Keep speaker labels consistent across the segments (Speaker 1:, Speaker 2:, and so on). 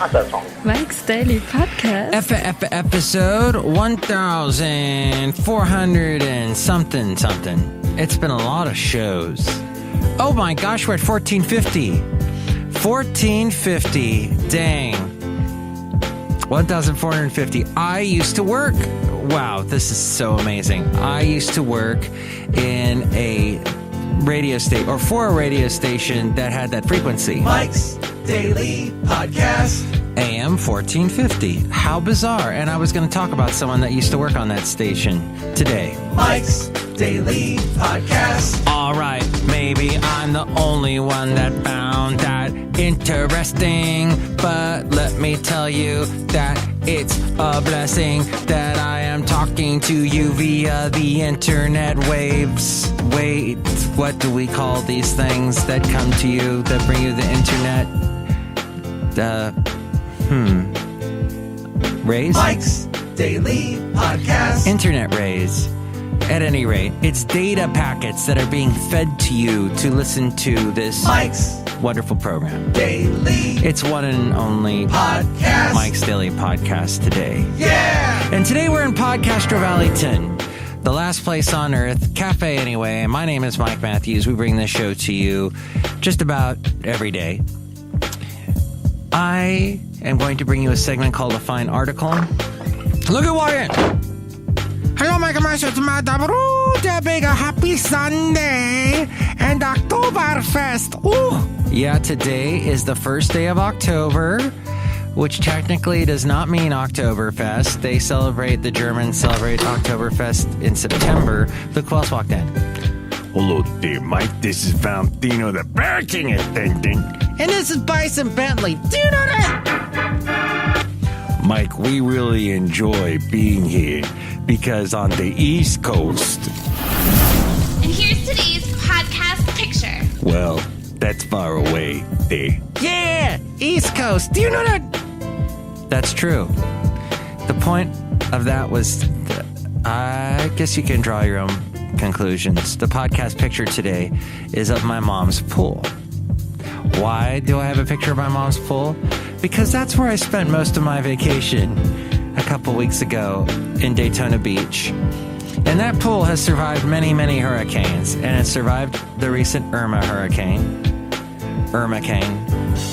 Speaker 1: Mike's Daily Podcast.
Speaker 2: Episode 1400 and something. It's been a lot of shows. Oh my gosh, we're at 1450. 1450. Dang. 1450. I used to work. Wow, this is so amazing. I used to work in a radio station, or for a radio station that had that frequency.
Speaker 3: Mike's Daily Podcast.
Speaker 2: AM 1450. How bizarre. And I was going to talk about someone that used to work on that station today.
Speaker 3: Mike's Daily Podcast.
Speaker 2: All right, maybe I'm the only one that found that interesting, but let me tell you that it's a blessing that I am talking to you via the internet waves. Wait, what do we call these things that come to you, that bring you the internet? Rays?
Speaker 3: Mike's Daily Podcast.
Speaker 2: Internet rays. At any rate, it's data packets that are being fed to you to listen to this
Speaker 3: Mike's
Speaker 2: wonderful program.
Speaker 3: Daily
Speaker 2: It's one and only
Speaker 3: Podcast.
Speaker 2: Mike's Daily Podcast today.
Speaker 3: Yeah!
Speaker 2: And today we're in Podcaster Valentino, the last place on earth, cafe anyway. My name is Mike Matthews. We bring this show to you just about every day. I am going to bring you a segment called A Fine Article. Look at Wyatt! Hello, Mike and Master. It's Madame Rootabega. Happy Sunday and Oktoberfest. Ooh! Yeah, today is the first day of October, which technically does not mean Oktoberfest. The Germans celebrate Oktoberfest in September. Look who else walked in.
Speaker 4: Hello there, Mike. This is Valentino, the parking attendant.
Speaker 2: And this is Bison Bentley. Do you know that?
Speaker 4: Mike, we really enjoy being here because on the East Coast,
Speaker 5: And here's today's podcast picture.
Speaker 4: well, that's far away there.
Speaker 2: Yeah, East Coast. Do you know that? That's true. The point of that was, I guess you can draw your own conclusions. The podcast picture today is of my mom's pool. Why do I have a picture of my mom's pool? Because that's where I spent most of my vacation a couple weeks ago in Daytona Beach. And that pool has survived many, many hurricanes. And it survived the recent Irma hurricane.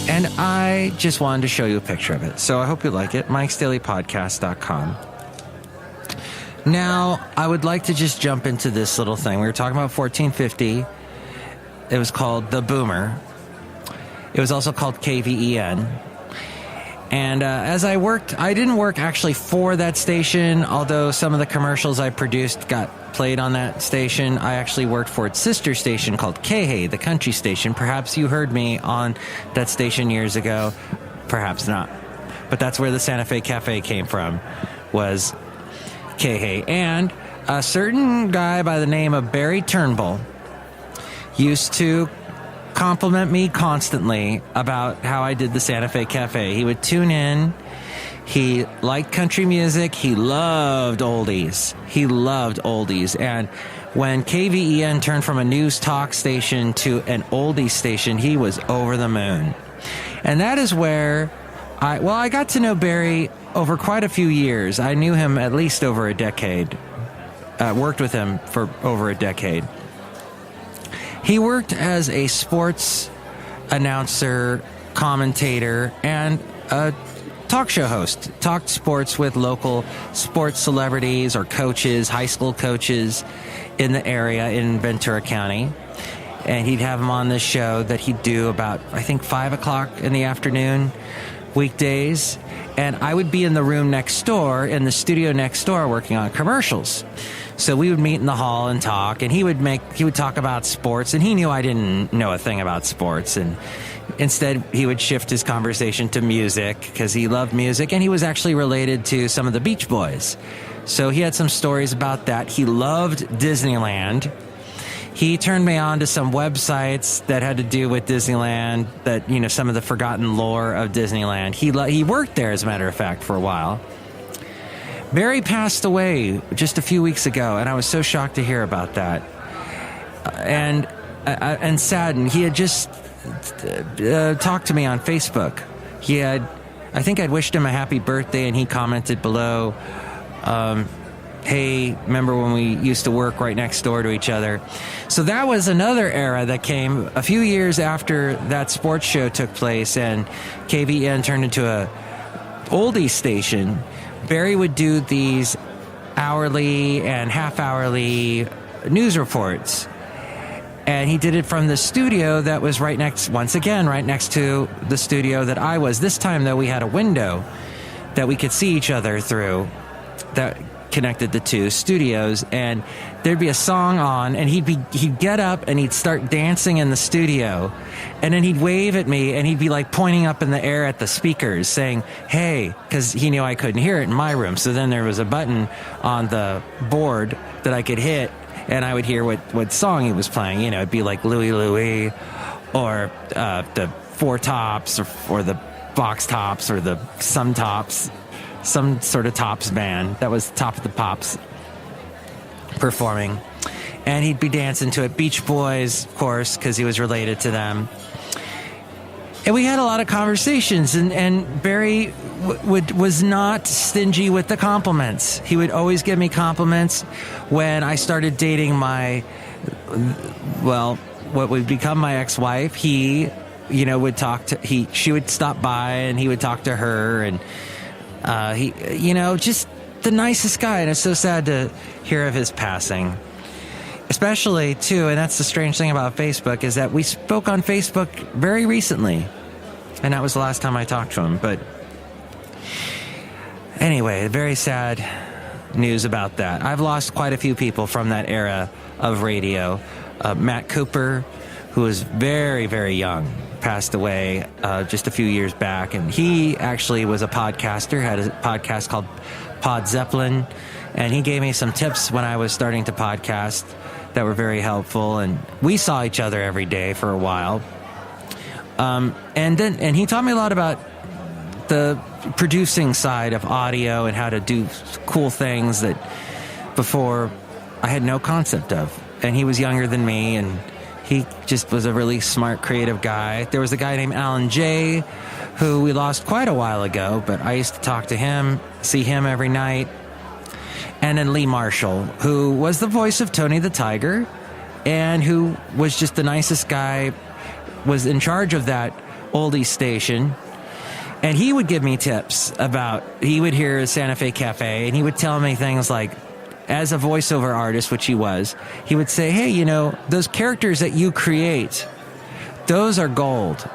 Speaker 2: And I just wanted to show you a picture of it. So I hope you like it. MikesDailyPodcast.com. Now, I would like to just jump into this little thing. We were talking about 1450. It was called The Boomer. It was also called KVEN. And as I worked, I didn't work actually for that station, although some of the commercials I produced got played on that station. I actually worked for its sister station called KHEY, the country station. Perhaps you heard me on that station years ago. Perhaps not. But that's where the Santa Fe Cafe came from, was KHEY. And a certain guy by the name of Barry Turnbull used to compliment me constantly about how I did the Santa Fe Cafe. He would tune in. He liked country music. He loved oldies. And when KVEN turned from a news talk station to an oldies station, he was over the moon. And that is where I got to know Barry over quite a few years. I knew him at least over a decade. Worked with him for over a decade. He worked as a sports announcer, commentator, and a talk show host. Talked sports with local sports celebrities or coaches, high school coaches in the area in Ventura County. And he'd have them on this show that he'd do about, I think, 5 o'clock in the afternoon, weekdays. And I would be in the room next door, in the studio next door, working on commercials. So we would meet in the hall and talk, and he would talk about sports, and he knew I didn't know a thing about sports, and instead he would shift his conversation to music, because he loved music, and he was actually related to some of the Beach Boys. So he had some stories about that. He loved Disneyland. He turned me on to some websites that had to do with Disneyland, that, you know, some of the forgotten lore of Disneyland. He worked there, as a matter of fact, for a while. Barry passed away just a few weeks ago, and I was so shocked to hear about that. And saddened. He had just talked to me on Facebook. He had I think I'd wished him a happy birthday, and he commented below, hey, remember when we used to work right next door to each other? So that was another era that came a few years after that sports show took place and KVN turned into a oldie station. Barry would do these hourly and half-hourly news reports. And he did it from the studio that was right next to the studio that I was. This time, though, we had a window that we could see each other through that connected the two studios, and there'd be a song on, and he'd get up and he'd start dancing in the studio, and then he'd wave at me and he'd be like pointing up in the air at the speakers saying, hey, because he knew I couldn't hear it in my room. So then there was a button on the board that I could hit, and I would hear what song he was playing. You know, it'd be like Louie Louie, or the Four Tops, or the Box Tops, or the Some Tops, some sort of Tops band that was Top of the Pops performing. And he'd be dancing to it. Beach Boys, of course, because he was related to them. And we had a lot of conversations, and Barry was not stingy with the compliments. He would always give me compliments. When I started dating what would become my ex-wife, he, would she would stop by and he would talk to her, and he, just the nicest guy. And it's so sad to hear of his passing. Especially, too, and that's the strange thing about Facebook, is that we spoke on Facebook very recently. And that was the last time I talked to him. But anyway, very sad news about that. I've lost quite a few people from that era of radio. Matt Cooper, who was very, very young, passed away just a few years back. And he actually was a podcaster, had a podcast called Pod Zeppelin. And he gave me some tips when I was starting to podcast that were very helpful. And we saw each other every day for a while. And he taught me a lot about the producing side of audio and how to do cool things that before I had no concept of. And he was younger than me, and he just was a really smart, creative guy. There was a guy named Alan J., who we lost quite a while ago, but I used to talk to him, see him every night. And then Lee Marshall, who was the voice of Tony the Tiger, and who was just the nicest guy, was in charge of that oldie station. And he would give me tips about, he would hear Santa Fe Cafe, and he would tell me things like, as a voiceover artist, which he was, he would say, hey, those characters that you create, those are gold.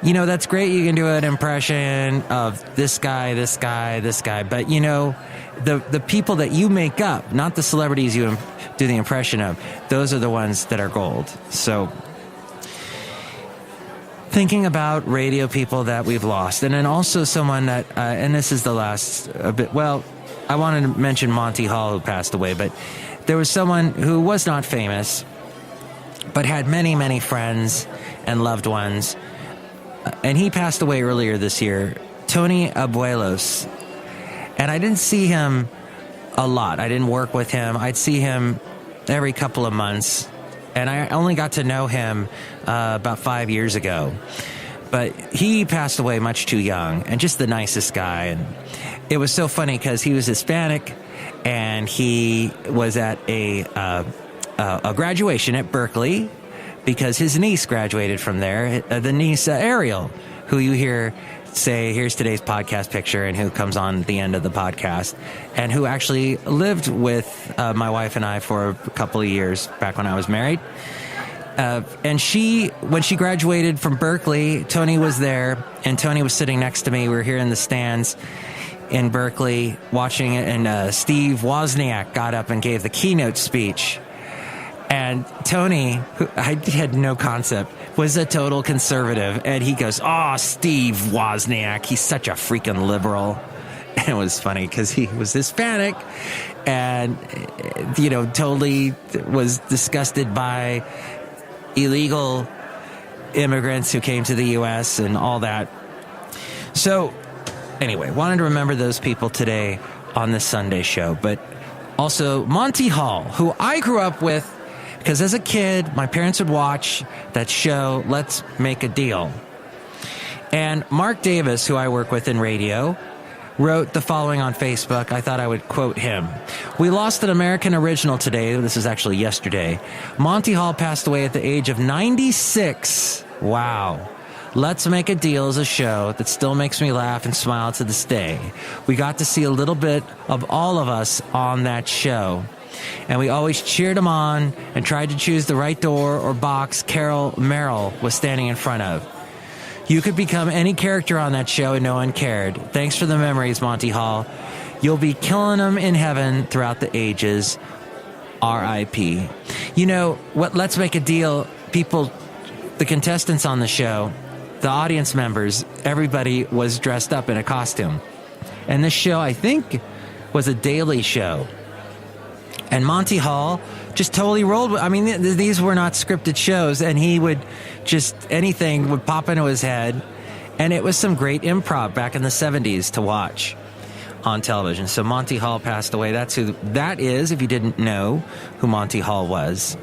Speaker 2: That's great. You can do an impression of this guy, this guy, this guy. But, the people that you make up, not the celebrities you do the impression of, those are the ones that are gold. So thinking about radio people that we've lost. And then also someone that, and this is the last bit, I wanted to mention Monty Hall, who passed away, but there was someone who was not famous, but had many, many friends and loved ones. And he passed away earlier this year, Tony Abuelos. And I didn't see him a lot. I didn't work with him. I'd see him every couple of months. And I only got to know him about 5 years ago. But he passed away much too young, and just the nicest guy. And it was so funny because he was Hispanic, and he was at a graduation at Berkeley because his niece graduated from there, the niece Ariel, who you hear say, here's today's podcast picture, and who comes on at the end of the podcast, and who actually lived with my wife and I for a couple of years back when I was married. And when she graduated from Berkeley, Tony was there, and Tony was sitting next to me. We were here in the stands in Berkeley watching it, and Steve Wozniak got up and gave the keynote speech. And Tony, who I had no concept, was a total conservative. And he goes, oh, Steve Wozniak, he's such a freaking liberal. And it was funny because he was Hispanic and, totally was disgusted by illegal immigrants who came to the U.S. and all that. So anyway, wanted to remember those people today on this Sunday show. But also Monty Hall, who I grew up with, because as a kid, my parents would watch that show, Let's Make a Deal. And Mark Davis, who I work with in radio, wrote the following on Facebook. I thought I would quote him. We lost an American original today. This is actually yesterday. Monty Hall passed away at the age of 96. Wow. Let's Make a Deal is a show that still makes me laugh and smile to this day. We got to see a little bit of all of us on that show. And we always cheered him on and tried to choose the right door or box Carol Merrill was standing in front of. You could become any character on that show and no one cared. Thanks for the memories, Monty Hall. You'll be killing them in heaven throughout the ages. R.I.P. You know, what? Let's Make a Deal, people, the contestants on the show, the audience members, everybody was dressed up in a costume. And this show, I think, was a daily show. And Monty Hall just totally rolled. I mean, these were not scripted shows, and he would just, anything would pop into his head. And it was some great improv back in the 70s to watch on television. So Monty Hall passed away. That's who that is, if you didn't know who Monty Hall was.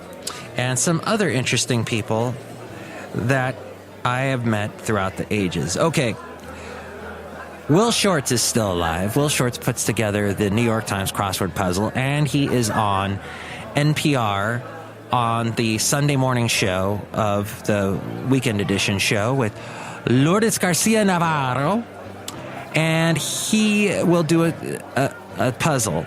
Speaker 2: And some other interesting people that I have met throughout the ages. Okay. Will Shortz is still alive. Will Shortz puts together the New York Times crossword puzzle, and he is on NPR on the Sunday morning show of the Weekend Edition show with Lourdes Garcia Navarro, and he will do a puzzle.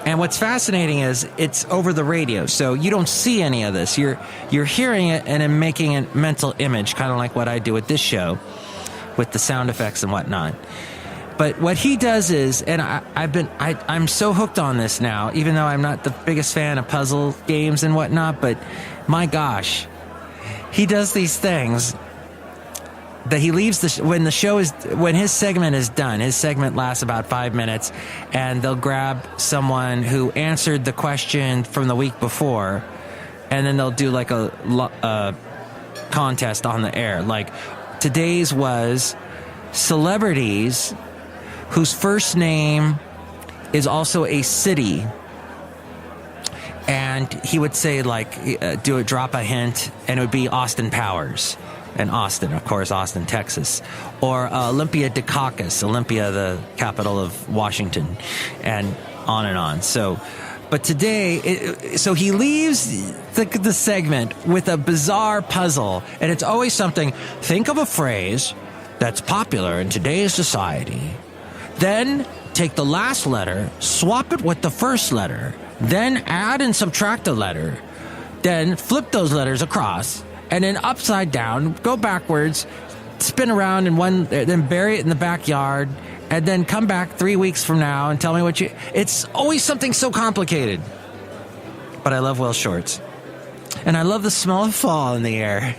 Speaker 2: And what's fascinating is it's over the radio, so you don't see any of this. You're hearing it and then making a mental image, kind of like what I do with this show, with the sound effects and whatnot. But what he does is, and I'm so hooked on this now, even though I'm not the biggest fan of puzzle games and whatnot, but my gosh, he does these things that he leaves when his segment is done. His segment lasts about 5 minutes, and they'll grab someone who answered the question from the week before, and then they'll do like a contest on the air. Like today's was celebrities whose first name is also a city. And he would say, like, drop a hint, and it would be Austin Powers. And Austin, of course, Austin, Texas. Or Olympia Dukakis, Olympia, the capital of Washington, and on. So, but today, so he leaves the segment with a bizarre puzzle, and it's always something. Think of a phrase that's popular in today's society. Then take the last letter, swap it with the first letter, then add and subtract a letter, then flip those letters across, and then upside down, go backwards, spin around in one, then bury it in the backyard, and then come back 3 weeks from now and tell me what you... It's always something so complicated. But I love Will Shortz. And I love the smell of fall in the air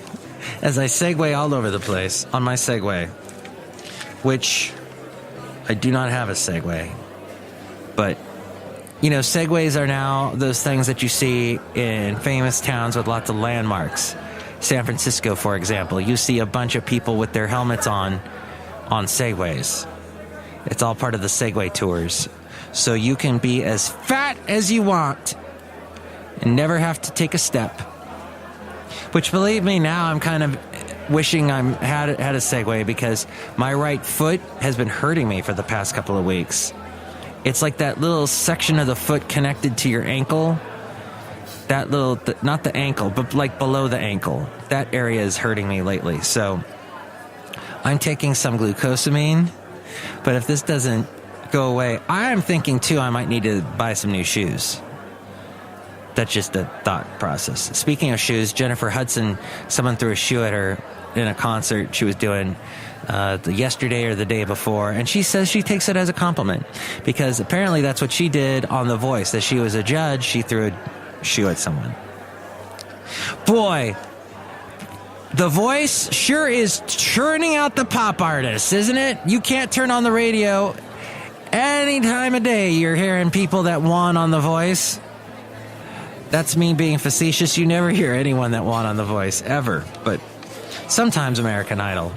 Speaker 2: as I segue all over the place on my Segway, which I do not have a Segway. But, you know, Segways are now those things that you see in famous towns with lots of landmarks. San Francisco, for example, you see a bunch of people with their helmets on Segways. It's all part of the Segway tours. So you can be as fat as you want and never have to take a step. Which, believe me, now I'm kind of wishing I had a Segway, because my right foot has been hurting me for the past couple of weeks. It's like that little section of the foot connected to your ankle. That little, not the ankle, but like below the ankle. That area is hurting me lately. So I'm taking some glucosamine. But if this doesn't go away, I am thinking too I might need to buy some new shoes. That's just a thought process. Speaking of shoes, Jennifer Hudson, someone threw a shoe at her in a concert she was doing yesterday or the day before, and she says she takes it as a compliment, because apparently that's what she did on The Voice. That she was a judge, she threw a shoe at someone. Boy, The Voice sure is churning out the pop artists, isn't it? You can't turn on the radio any time of day. You're hearing people that won on The Voice. That's me being facetious. You never hear anyone that won on The Voice, ever. But sometimes American Idol.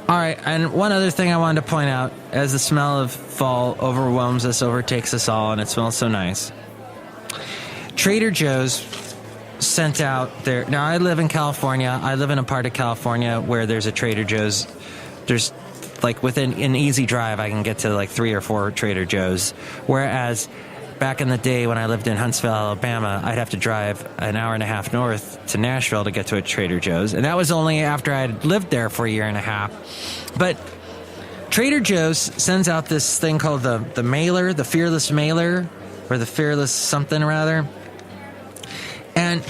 Speaker 2: All right, and one other thing I wanted to point out, as the smell of fall overwhelms us, overtakes us all, and it smells so nice. Trader Joe's sent out their... Now, I live in California. I live in a part of California where there's a Trader Joe's There's like within an easy drive, I can get to like 3 or 4 Trader Joe's. Whereas back in the day when I lived in Huntsville, Alabama, I'd have to drive an hour and a half north to Nashville to get to a Trader Joe's. And that was only after I'd lived there for a year and a half. But Trader Joe's sends out this thing called the mailer, the Fearless Mailer, or the Fearless something or other. And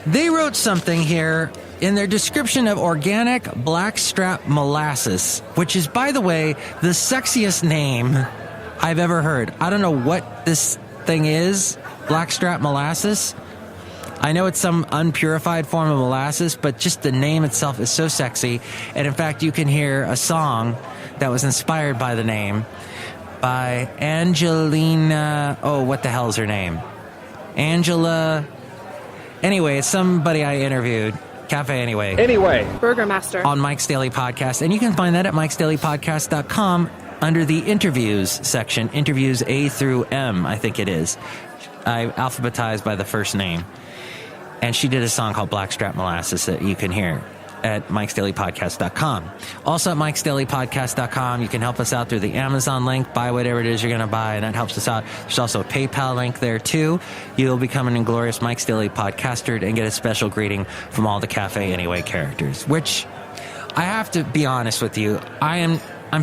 Speaker 2: they wrote something here in their description of organic blackstrap molasses, which is, by the way, the sexiest name I've ever heard. I don't know what this thing is, blackstrap molasses. I know it's some unpurified form of molasses, but just the name itself is so sexy. And in fact, you can hear a song that was inspired by the name by Angelina. Oh, what the hell is her name? Angela. Anyway, it's somebody I interviewed. Cafe Anyway.
Speaker 1: Burger Master.
Speaker 2: On Mike's Daily Podcast. And you can find that at Mike'sDailyPodcast.com under the interviews section. Interviews A through M, I think it is. I alphabetized by the first name. And she did a song called Blackstrap Molasses that you can hear at Mike'sDailyPodcast.com. Also at Mike'sDailyPodcast.com, you can help us out through the Amazon link. Buy whatever it is you're going to buy, and that helps us out. There's also a PayPal link there, too. You'll become an inglorious Mike's Daily Podcaster and get a special greeting from all the Cafe Anyway characters, which I have to be honest with you. I'm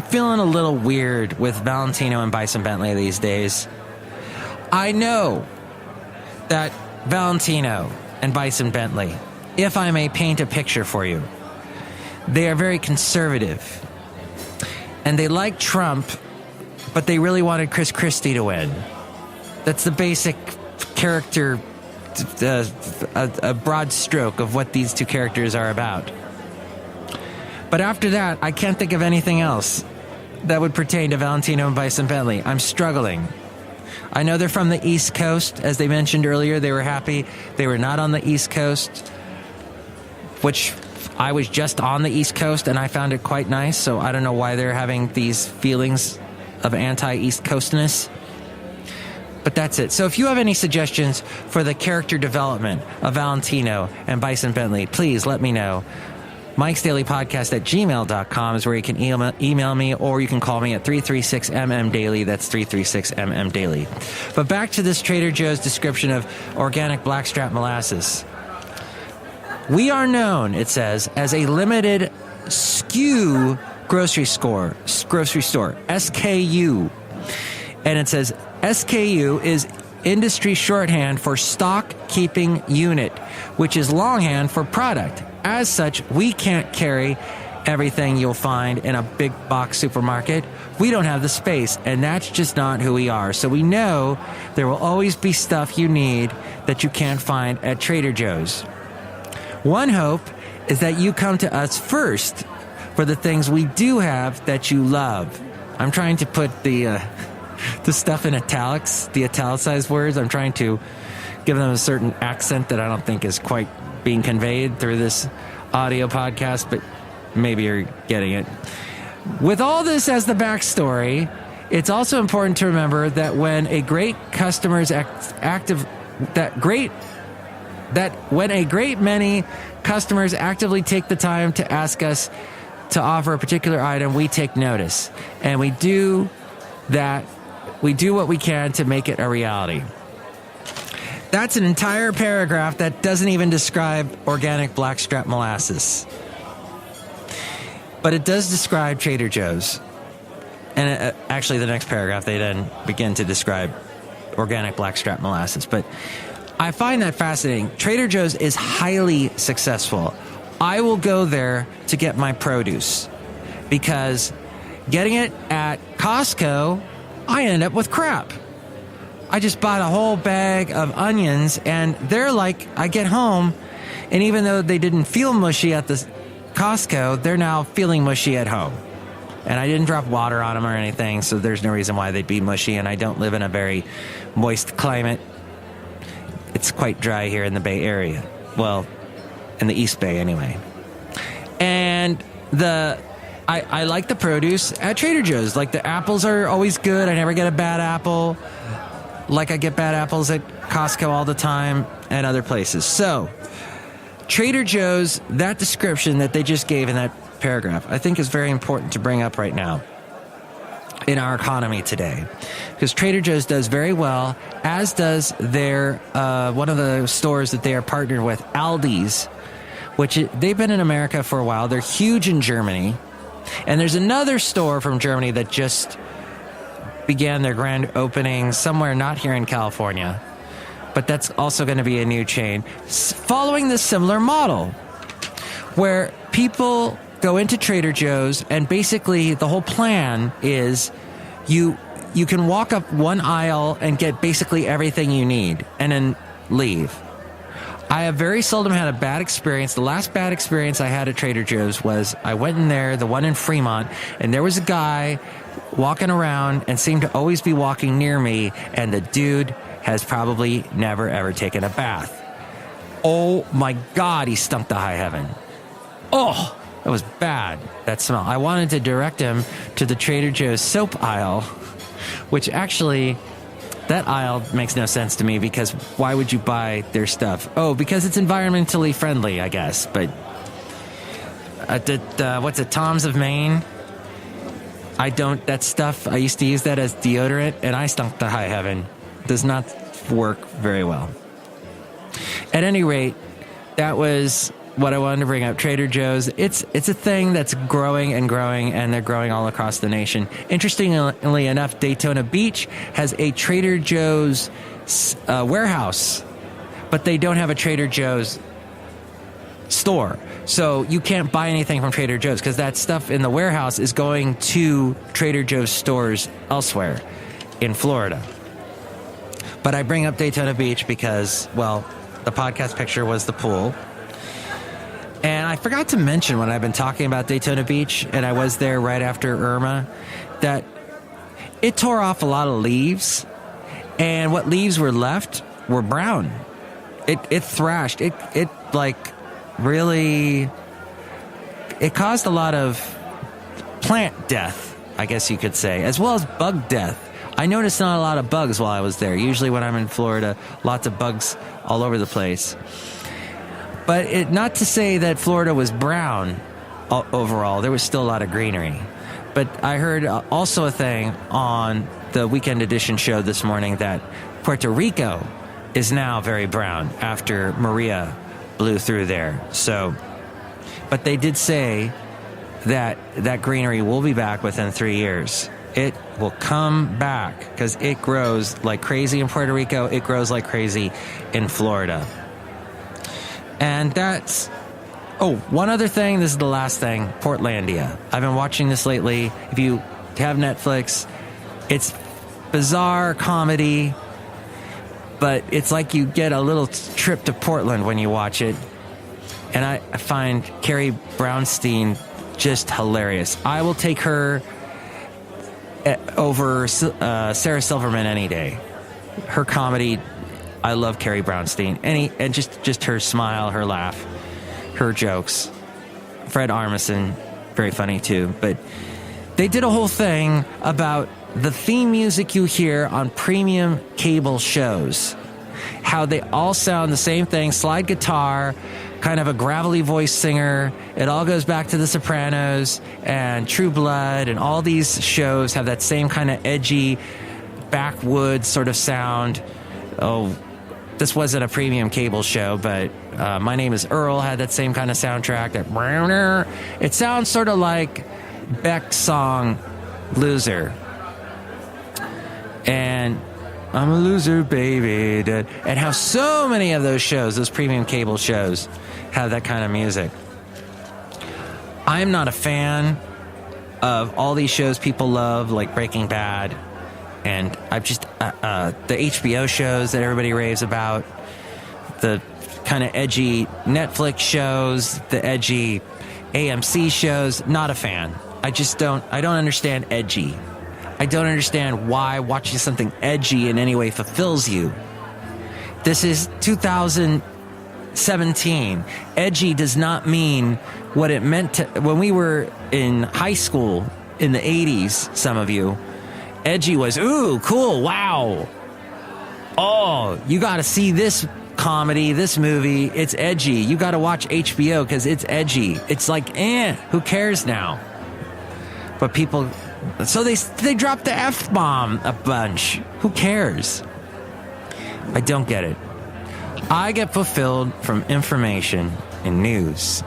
Speaker 2: feeling a little weird with Valentino and Bison Bentley these days. I know that Valentino and Bison Bentley, if I may paint a picture for you, they are very conservative. And they like Trump, but they really wanted Chris Christie to win. That's the basic character, a broad stroke of what these two characters are about. But after that, I can't think of anything else that would pertain to Valentino and Bison Bentley. I'm struggling. I know they're from the East Coast. As they mentioned earlier, they were happy they were not on the East Coast, which I was just on the East Coast, and I found it quite nice. So I don't know why they're having these feelings of anti-East Coastness. But that's it. So if you have any suggestions for the character development of Valentino and Bison Bentley, please let me know. Mike'sDailyPodcast@gmail.com is where you can email me, or you can call me at 336-MM-DAILY. That's 336-MM-DAILY. But back to this Trader Joe's description of organic blackstrap molasses. We are known, it says, as a limited SKU grocery store, SKU. And it says SKU is industry shorthand for stock keeping unit, which is longhand for product. As such, we can't carry everything you'll find in a big box supermarket. We don't have the space, and that's just not who we are. So we know there will always be stuff you need that you can't find at Trader Joe's. One hope is that you come to us first for the things we do have that you love. I'm trying to put the stuff in italics, the italicized words. I'm trying to give them a certain accent that I don't think is quite being conveyed through this audio podcast, but maybe you're getting it. With all this as the backstory, it's also important to remember that when a great many customers actively take the time to ask us to offer a particular item, we take notice. And we do that. We do what we can to make it a reality. That's an entire paragraph that doesn't even describe organic blackstrap molasses. But it does describe Trader Joe's. And actually, the next paragraph, they then begin to describe organic blackstrap molasses. But I find that fascinating. Trader Joe's is highly successful. I will go there to get my produce because getting it at Costco, I end up with crap. I just bought a whole bag of onions, and they're like, I get home, and even though they didn't feel mushy at the Costco, they're now feeling mushy at home. And I didn't drop water on them or anything, so there's no reason why they'd be mushy, and I don't live in a very moist climate. It's quite dry here in the Bay Area. Well, in the East Bay anyway. And I like the produce at Trader Joe's. Like, the apples are always good. I never get a bad apple. Like I get bad apples at Costco all the time and other places. So, Trader Joe's, that description that they just gave in that paragraph I think is very important to bring up right now in our economy today, because Trader Joe's does very well, as does their one of the stores that they are partnered with, Aldi's, which they've been in America for a while. They're huge in Germany, and there's another store from Germany that just began their grand opening somewhere not here in California, but that's also going to be a new chain following this similar model where people go into Trader Joe's, and basically the whole plan is you can walk up one aisle and get basically everything you need and then leave. I have very seldom had a bad experience. The last bad experience I had at Trader Joe's was I went in there, the one in Fremont, and there was a guy walking around and seemed to always be walking near me, and the dude has probably never ever taken a bath. Oh my God, he stunk to high heaven. Oh, it was bad, that smell. I wanted to direct him to the Trader Joe's soap aisle, which actually, that aisle makes no sense to me, because why would you buy their stuff? Oh, because it's environmentally friendly, I guess. But what's it, Tom's of Maine? That stuff, I used to use that as deodorant, and I stunk to high heaven. Does not work very well. At any rate, that was what I wanted to bring up. Trader Joe's, it's a thing that's growing and growing, and they're growing all across the nation. Interestingly enough, Daytona Beach has a Trader Joe's warehouse, but they don't have a Trader Joe's store. So you can't buy anything from Trader Joe's, because that stuff in the warehouse is going to Trader Joe's stores elsewhere in Florida. But I bring up Daytona Beach because, well, the podcast picture was the pool. And I forgot to mention when I've been talking about Daytona Beach, and I was there right after Irma, that it tore off a lot of leaves, and what leaves were left were brown. It thrashed. It caused a lot of plant death, I guess you could say, as well as bug death. I noticed not a lot of bugs while I was there. Usually when I'm in Florida, lots of bugs all over the place. But not to say that Florida was brown overall. There was still a lot of greenery. But I heard also a thing on the Weekend Edition show this morning that Puerto Rico is now very brown after Maria blew through there. So, but they did say that that greenery will be back within 3 years. It will come back because it grows like crazy in Puerto Rico. It grows like crazy in Florida. And that's... Oh, one other thing. This is the last thing. Portlandia. I've been watching this lately. If you have Netflix, it's bizarre comedy, but it's like you get a little trip to Portland when you watch it. And I find Carrie Brownstein just hilarious. I will take her over Sarah Silverman any day. Her comedy, I love Carrie Brownstein. And just her smile, her laugh, her jokes. Fred Armisen, very funny too. But they did a whole thing about the theme music you hear on premium cable shows. How they all sound the same thing, slide guitar, kind of a gravelly voice singer. It all goes back to The Sopranos and True Blood, and all these shows have that same kind of edgy, backwoods sort of sound. Oh, this wasn't a premium cable show, but My Name is Earl had that same kind of soundtrack. It sounds sort of like Beck's song Loser. And I'm a loser, baby. And how so many of those shows, those premium cable shows, have that kind of music. I'm not a fan of all these shows people love, like Breaking Bad. And I've just, the HBO shows that everybody raves about, the kind of edgy Netflix shows, the edgy AMC shows, not a fan. I don't understand edgy. I don't understand why watching something edgy in any way fulfills you. This is 2017. Edgy does not mean what it meant to... When we were in high school in the 80s, some of you, edgy was, ooh, cool, wow. Oh, you got to see this comedy, this movie, it's edgy. You got to watch HBO because it's edgy. It's like, who cares now? But people, so they dropped the F-bomb a bunch. Who cares? I don't get it. I get fulfilled from information and news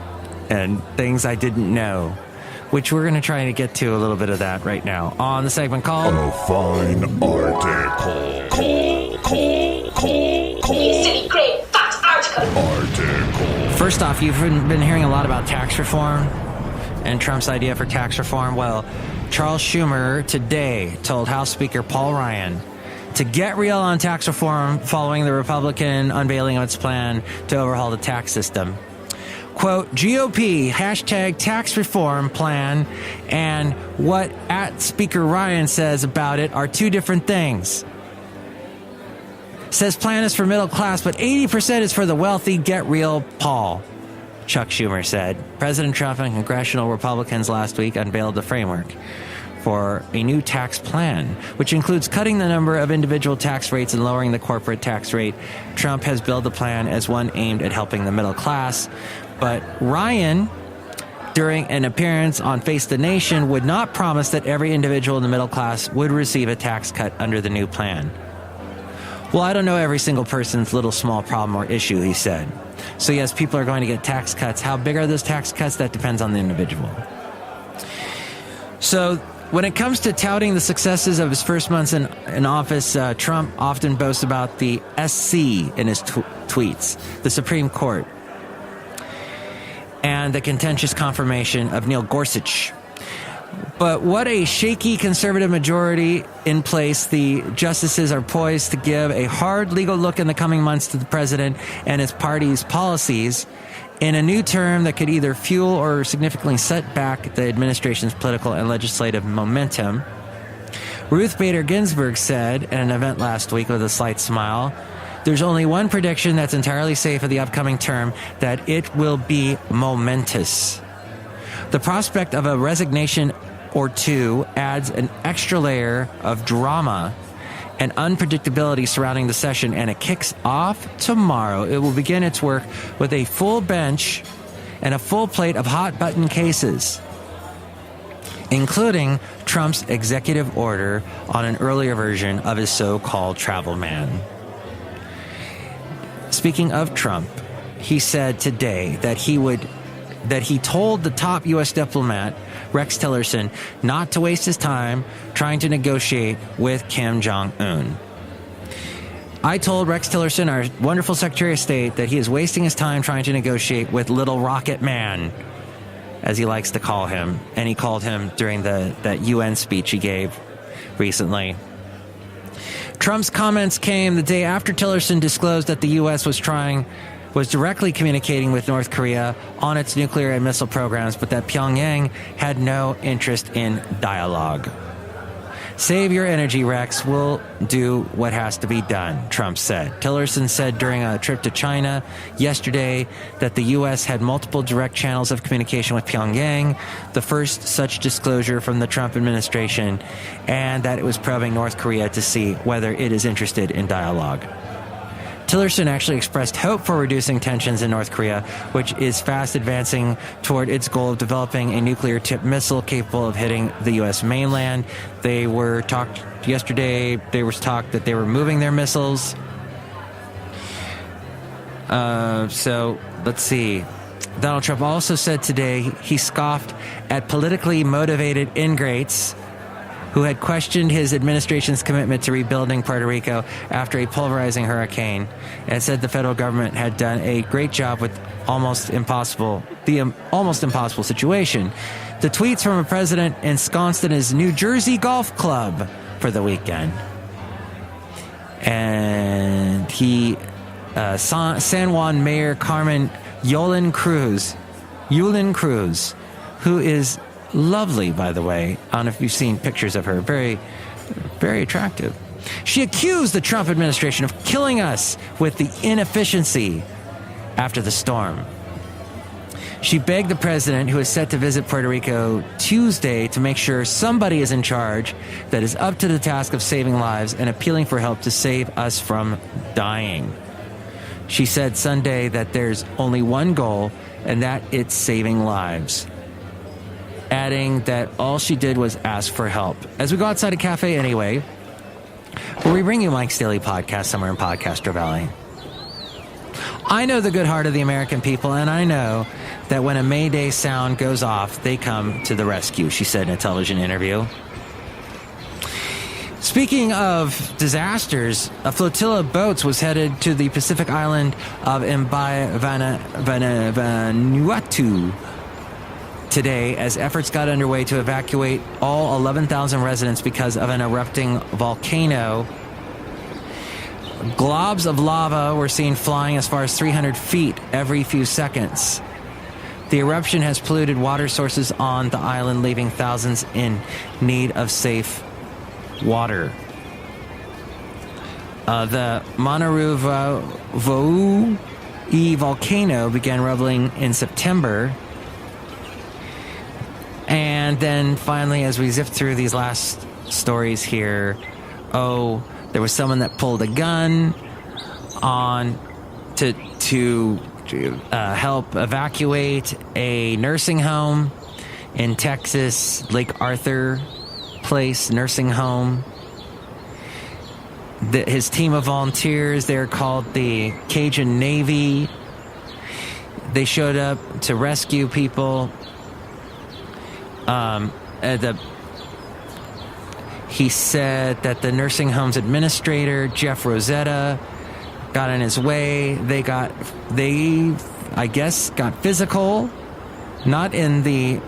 Speaker 2: and things I didn't know, which we're going to try to get to a little bit of that right now on the segment called
Speaker 1: A Fine Article.
Speaker 6: Great fat article.
Speaker 2: First off, you've been hearing a lot about tax reform and Trump's idea for tax reform. Well, Charles Schumer today told House Speaker Paul Ryan to get real on tax reform following the Republican unveiling of its plan to overhaul the tax system. Quote, GOP hashtag tax reform plan and what Speaker Ryan says about it are two different things. Says plan is for middle class, but 80% is for the wealthy. Get real, Paul, Chuck Schumer said. President Trump and congressional Republicans last week unveiled the framework for a new tax plan, which includes cutting the number of individual tax rates and lowering the corporate tax rate. Trump has billed the plan as one aimed at helping the middle class. But Ryan, during an appearance on Face the Nation, would not promise that every individual in the middle class would receive a tax cut under the new plan. Well, I don't know every single person's little small problem or issue, he said. So yes, people are going to get tax cuts. How big are those tax cuts? That depends on the individual. So when it comes to touting the successes of his first months in office, Trump often boasts about the SC in his tweets, the Supreme Court, and the contentious confirmation of Neil Gorsuch. But what a shaky conservative majority in place. The justices are poised to give a hard legal look in the coming months to the president and his party's policies in a new term that could either fuel or significantly set back the administration's political and legislative momentum. Ruth Bader Ginsburg said at an event last week with a slight smile, there's only one prediction that's entirely safe for the upcoming term, that it will be momentous. The prospect of a resignation or two adds an extra layer of drama and unpredictability surrounding the session, and it kicks off tomorrow. It will begin its work with a full bench and a full plate of hot-button cases, including Trump's executive order on an earlier version of his so-called travel ban. Speaking of Trump, he said today that he told the top U.S. diplomat, Rex Tillerson, not to waste his time trying to negotiate with Kim Jong-un. I told Rex Tillerson, our wonderful Secretary of State, that he is wasting his time trying to negotiate with Little Rocket Man, as he likes to call him. And he called him during that UN speech he gave recently. Trump's comments came the day after Tillerson disclosed that the U.S. was directly communicating with North Korea on its nuclear and missile programs, but that Pyongyang had no interest in dialogue. Save your energy, Rex. We'll do what has to be done, Trump said. Tillerson said during a trip to China yesterday that the U.S. had multiple direct channels of communication with Pyongyang, the first such disclosure from the Trump administration, and that it was probing North Korea to see whether it is interested in dialogue. Tillerson actually expressed hope for reducing tensions in North Korea, which is fast advancing toward its goal of developing a nuclear-tipped missile capable of hitting the U.S. mainland. There was talk that they were moving their missiles. So let's see. Donald Trump also said today he scoffed at politically motivated ingrates who had questioned his administration's commitment to rebuilding Puerto Rico after a pulverizing hurricane, and said the federal government had done a great job with the almost impossible situation. The tweets from a president ensconced in his New Jersey golf club for the weekend. And San Juan Mayor Carmen Yulin Cruz, who is lovely, by the way. I don't know if you've seen pictures of her. Very, very attractive. She accused the Trump administration of killing us with the inefficiency after the storm. She begged the president, who is set to visit Puerto Rico Tuesday, to make sure somebody is in charge that is up to the task of saving lives and appealing for help to save us from dying. She said Sunday that there's only one goal, and that it's saving lives, adding that all she did was ask for help. As we go outside a cafe anyway, where we bring you Mike's Daily Podcast somewhere in Podcaster Valley. I know the good heart of the American people, and I know that when a Mayday sound goes off, they come to the rescue, she said in a television interview. Speaking of disasters, a flotilla of boats was headed to the Pacific island of Vanuatu today as efforts got underway to evacuate all 11,000 residents because of an erupting volcano. Globs of lava were seen flying as far as 300 feet every few seconds. The eruption has polluted water sources on the island, leaving thousands in need of safe water. The Madame volcano began rumbling in September. And then finally, as we zip through these last stories here, there was someone that pulled a gun on to help evacuate a nursing home in Texas, Lake Arthur Place Nursing Home. His team of volunteers, they're called the Cajun Navy. They showed up to rescue people. He said that the nursing home's administrator, Jeff Rosetta, got in his way. They, I guess, got physical. Not in the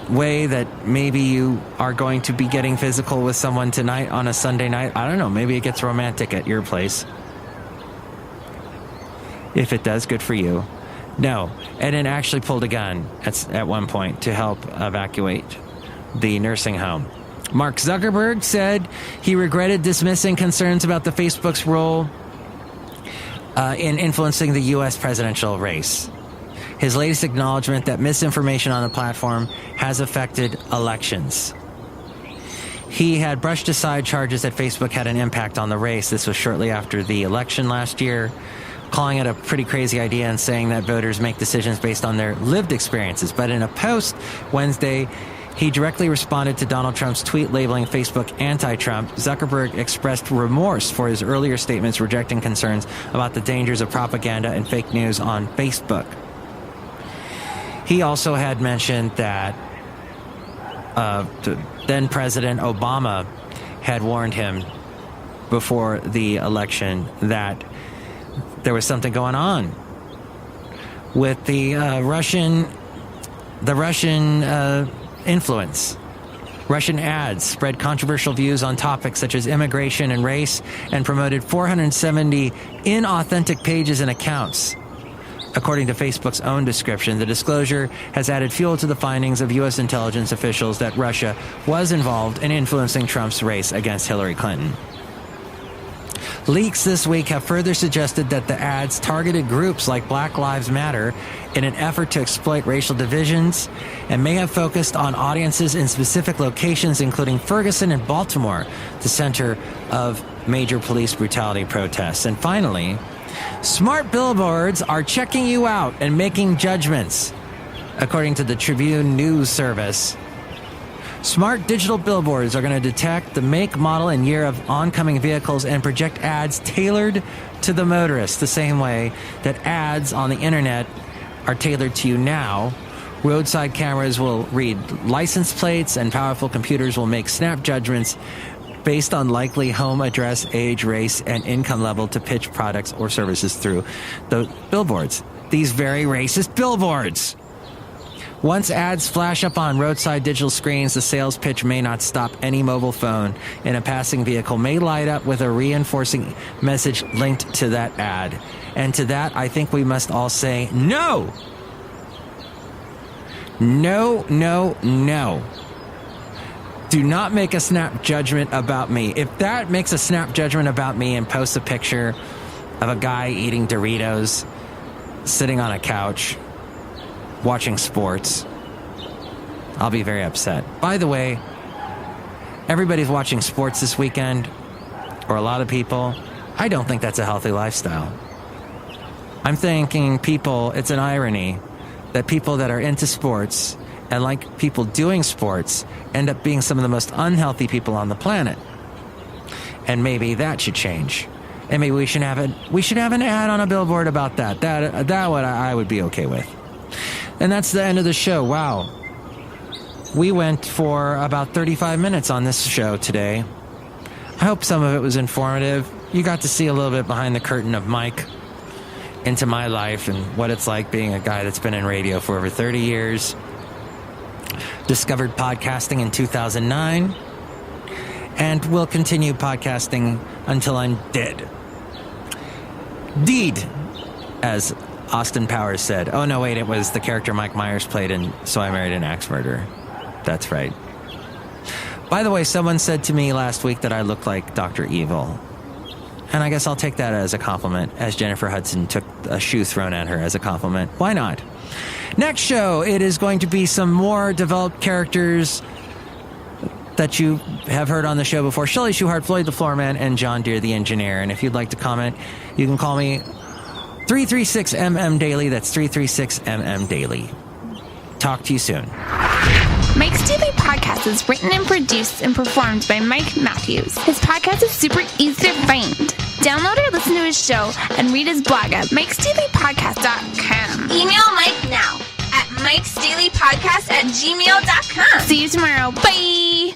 Speaker 2: way that maybe you are going to be getting physical with someone tonight on a Sunday night. I don't know. Maybe it gets romantic at your place. If it does, good for you. No. And then actually pulled a gun at one point to help evacuate the nursing home. Mark Zuckerberg said he regretted dismissing concerns about the Facebook's role in influencing the U.S. presidential race. His latest acknowledgement that misinformation on the platform has affected elections. He had brushed aside charges that Facebook had an impact on the race. This was shortly after the election last year, calling it a pretty crazy idea and saying that voters make decisions based on their lived experiences. But in a post Wednesday, he directly responded to Donald Trump's tweet labeling Facebook anti-Trump. Zuckerberg expressed remorse for his earlier statements rejecting concerns about the dangers of propaganda and fake news on Facebook. He also had mentioned that then President Obama had warned him before the election that there was something going on with the Russian influence. Russian ads spread controversial views on topics such as immigration and race and promoted 470 inauthentic pages and accounts. According to Facebook's own description, the disclosure has added fuel to the findings of U.S. intelligence officials that Russia was involved in influencing Trump's race against Hillary Clinton. Leaks this week have further suggested that the ads targeted groups like Black Lives Matter in an effort to exploit racial divisions and may have focused on audiences in specific locations, including Ferguson and Baltimore, the center of major police brutality protests. And finally, smart billboards are checking you out and making judgments, according to the Tribune News Service. Smart digital billboards are going to detect the make, model, and year of oncoming vehicles and project ads tailored to the motorist, the same way that ads on the internet are tailored to you now. Roadside cameras will read license plates, and powerful computers will make snap judgments based on likely home address, age, race, and income level to pitch products or services through the billboards. These very racist billboards. Once ads flash up on roadside digital screens, the sales pitch may not stop. Any mobile phone in a passing vehicle may light up with a reinforcing message linked to that ad. And to that, I think we must all say, no! No, no, no. Do not make a snap judgment about me. If that makes a snap judgment about me and posts a picture of a guy eating Doritos, sitting on a couch, watching sports, I'll be very upset. By the way, everybody's watching sports this weekend, or a lot of people. I don't think that's a healthy lifestyle. I'm thinking it's an irony that people that are into sports and like people doing sports end up being some of the most unhealthy people on the planet. And maybe that should change. And maybe we should have an ad on a billboard about that. That what I would be okay with. And that's the end of the show. Wow. We went for about 35 minutes on this show today. I hope some of it was informative. You got to see a little bit behind the curtain of Mike into my life and what it's like being a guy that's been in radio for over 30 years. Discovered podcasting in 2009 and will continue podcasting until I'm dead. Deed, as Austin Powers said. Oh, no, wait, it was the character Mike Myers played in So I Married an Axe Murderer. That's right. By the way, someone said to me last week that I looked like Dr. Evil. And I guess I'll take that as a compliment, as Jennifer Hudson took a shoe thrown at her as a compliment. Why not? Next show, it is going to be some more developed characters that you have heard on the show before. Chely Shoehart, Floyd the Floorman, and John Deere the Engineer. And if you'd like to comment, you can call me 336-MM-DAILY. That's 336-MM-DAILY. Talk to you soon.
Speaker 5: Mike's Daily Podcast is written and produced and performed by Mike Matthews. His podcast is super easy to find. Download or listen to his show and read his blog at MIKEs-DAILY-PODCAST.com.
Speaker 6: Email Mike now at MIKEs-DAILY-PODCAST@gmail.com.
Speaker 5: See you tomorrow. Bye!